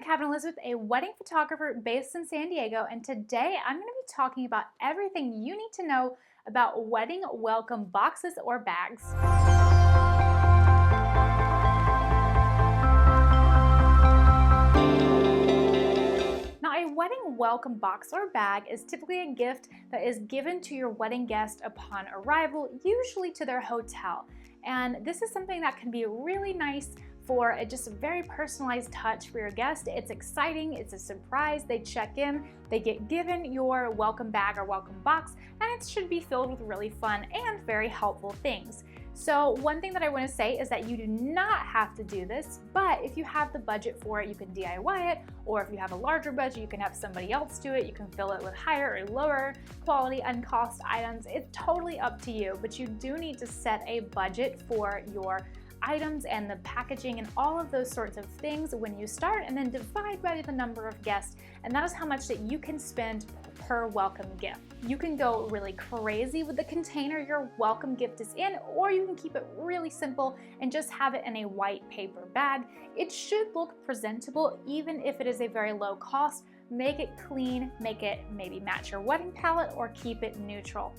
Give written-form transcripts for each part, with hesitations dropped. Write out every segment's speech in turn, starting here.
Cabin Elizabeth, a wedding photographer based in San Diego, and today I'm going to be talking about everything you need to know about wedding welcome boxes or bags. Now, a wedding welcome box or bag is typically a gift that is given to your wedding guest upon arrival, usually to their hotel. And this is something that can be really nice for just a very personalized touch for your guest. It's exciting, it's a surprise, they check in, they get given your welcome bag or welcome box, and it should be filled with really fun and very helpful things. So one thing that I want to say is that you do not have to do this, but if you have the budget for it, you can DIY it, or if you have a larger budget, you can have somebody else do it. You can fill it with higher or lower quality and cost items. It's totally up to you, but you do need to set a budget for your items and the packaging and all of those sorts of things when you start, and then divide by the number of guests, and that is how much that you can spend per welcome gift. You can go really crazy with the container your welcome gift is in, or you can keep it really simple and just have it in a white paper bag. It should look presentable even if it is a very low cost. Make it clean, make it maybe match your wedding palette, or keep it neutral.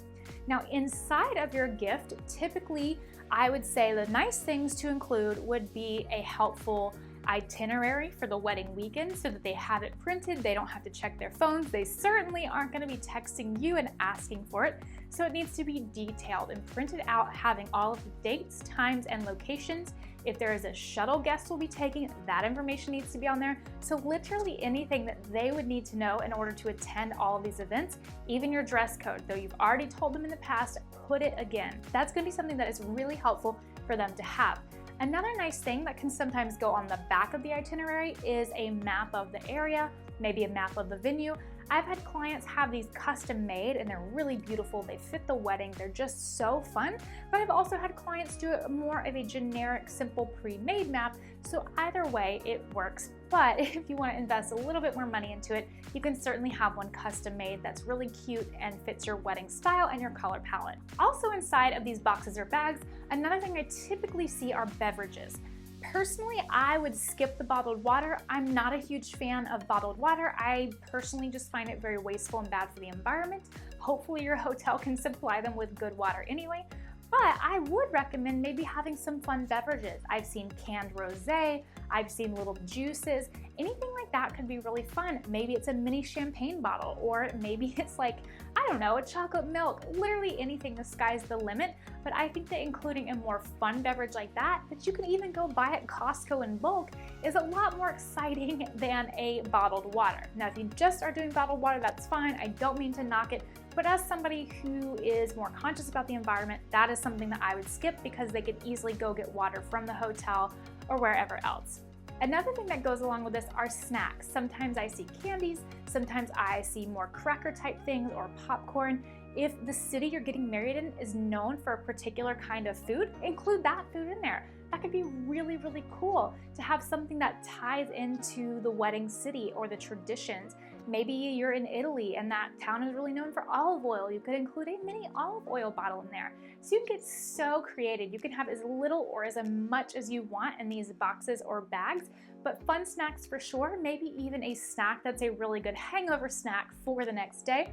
Now, inside of your gift, typically I would say the nice things to include would be a helpful itinerary for the wedding weekend so that they have it printed, they don't have to check their phones, they certainly aren't going to be texting you and asking for it. So it needs to be detailed and printed out, having all of the dates, times, and locations. If there is a shuttle guest will be taking, that information needs to be on there. So literally anything that they would need to know in order to attend all of these events, even your dress code, though you've already told them in the past, put it again. That's going to be something that is really helpful for them to have. Another nice thing that can sometimes go on the back of the itinerary is a map of the area, maybe a map of the venue. I've had clients have these custom made and they're really beautiful. They fit the wedding. They're just so fun. But I've also had clients do it more of a generic, simple pre-made map. So either way, it works. But if you want to invest a little bit more money into it, you can certainly have one custom made that's really cute and fits your wedding style and your color palette. Also inside of these boxes or bags, another thing I typically see are beverages. Personally, I would skip the bottled water. I'm not a huge fan of bottled water. I personally just find it very wasteful and bad for the environment. Hopefully your hotel can supply them with good water anyway. But I would recommend maybe having some fun beverages. I've seen canned rosé, I've seen little juices, anything like that could be really fun. Maybe it's a mini champagne bottle, or maybe it's like, I don't know, a chocolate milk, literally anything, the sky's the limit. But I think that including a more fun beverage like that you can even go buy at Costco in bulk, is a lot more exciting than a bottled water. Now, if you just are doing bottled water, that's fine. I don't mean to knock it, but as somebody who is more conscious about the environment, that is something that I would skip because they could easily go get water from the hotel or wherever else. Another thing that goes along with this are snacks. Sometimes I see candies, sometimes I see more cracker type things or popcorn. If the city you're getting married in is known for a particular kind of food, include that food in there. That could be really, really cool to have something that ties into the wedding city or the traditions. Maybe you're in Italy and that town is really known for olive oil. You could include a mini olive oil bottle in there. So you can get so creative. You can have as little or as much as you want in these boxes or bags, but fun snacks for sure. Maybe even a snack that's a really good hangover snack for the next day.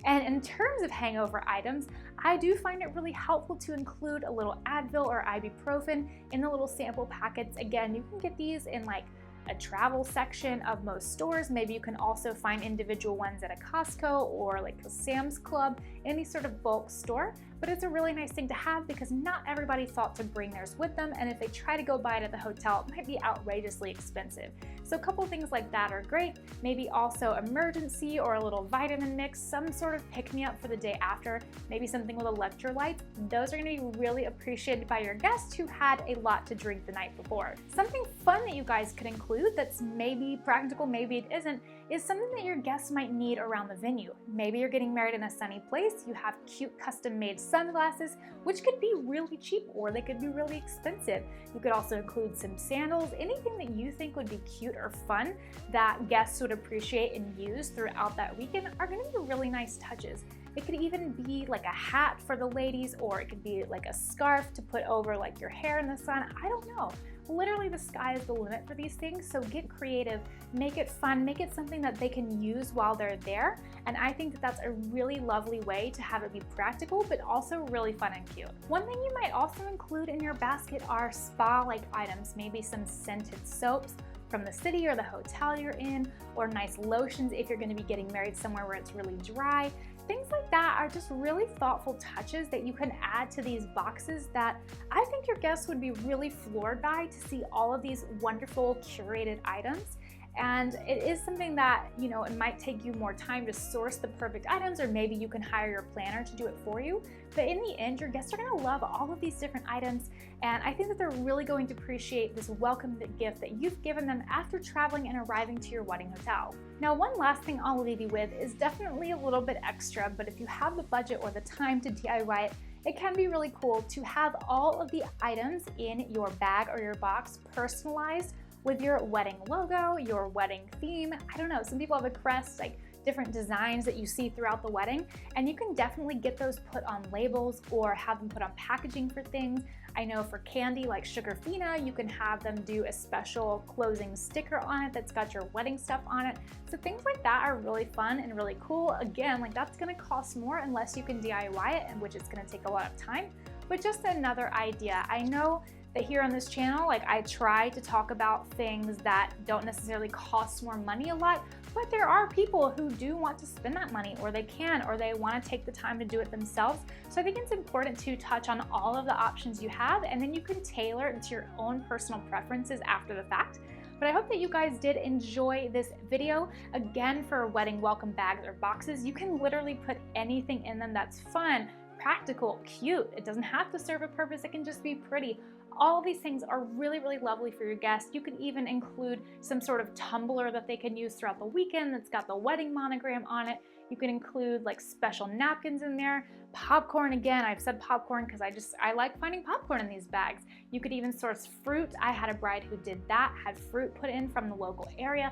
And in terms of hangover items, I do find it really helpful to include a little Advil or ibuprofen in the little sample packets. Again, you can get these in like a travel section of most stores. Maybe you can also find individual ones at a Costco or like a Sam's Club, any sort of bulk store. But it's a really nice thing to have because not everybody thought to bring theirs with them, and if they try to go buy it at the hotel, it might be outrageously expensive. So a couple things like that are great. Maybe also emergency or a little vitamin mix, some sort of pick-me-up for the day after, maybe something with electrolytes. Those are going to be really appreciated by your guests who had a lot to drink the night before. Something fun that you guys could include that's maybe practical, maybe it isn't, is something that your guests might need around the venue. Maybe you're getting married in a sunny place, you have cute custom-made sunglasses, which could be really cheap or they could be really expensive. You could also include some sandals, anything that you think would be cute or fun that guests would appreciate and use throughout that weekend are going to be really nice touches. It could even be like a hat for the ladies, or it could be like a scarf to put over like your hair in the sun. I don't know. literally the sky is the limit for these things, so get creative, make it fun, make it something that they can use while they're there, and I think that that's a really lovely way to have it be practical, but also really fun and cute. One thing you might also include in your basket are spa-like items, maybe some scented soaps from the city or the hotel you're in, or nice lotions if you're going to be getting married somewhere where it's really dry. Things like that are just really thoughtful touches that you can add to these boxes that I think your guests would be really floored by, to see all of these wonderful curated items. And it is something that, you know, it might take you more time to source the perfect items, or maybe you can hire your planner to do it for you. But in the end, your guests are going to love all of these different items. And I think that they're really going to appreciate this welcome gift that you've given them after traveling and arriving to your wedding hotel. Now, one last thing I'll leave you with is definitely a little bit extra, but if you have the budget or the time to DIY it, it can be really cool to have all of the items in your bag or your box personalized with your wedding logo, your wedding theme. I don't know, some people have a crest, like different designs that you see throughout the wedding, and you can definitely get those put on labels or have them put on packaging for things. I know for candy like Sugar Fina, you can have them do a special closing sticker on it that's got your wedding stuff on it. So things like that are really fun and really cool. Again, like that's gonna cost more unless you can DIY it, and which is gonna take a lot of time, but just another idea. I know that here on this channel, like I try to talk about things that don't necessarily cost more money a lot, but there are people who do want to spend that money, or they can, or they want to take the time to do it themselves. So I think it's important to touch on all of the options you have, and then you can tailor it to your own personal preferences after the fact. But I hope that you guys did enjoy this video. Again, for wedding welcome bags or boxes, you can literally put anything in them that's fun, practical, cute. It doesn't have to serve a purpose, it can just be pretty. All of these things are really, really lovely for your guests. You can even include some sort of tumbler that they can use throughout the weekend that's got the wedding monogram on it. You can include like special napkins in there. Popcorn, again, I've said popcorn because I like finding popcorn in these bags. You could even source fruit. I had a bride who did that, had fruit put in from the local area.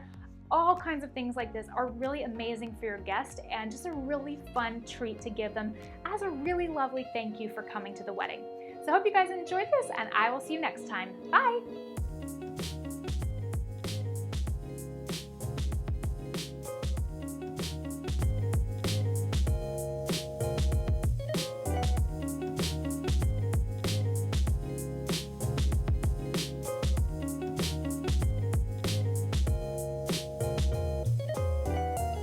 All kinds of things like this are really amazing for your guest and just a really fun treat to give them as a really lovely thank you for coming to the wedding. So I hope you guys enjoyed this, and I will see you next time. Bye!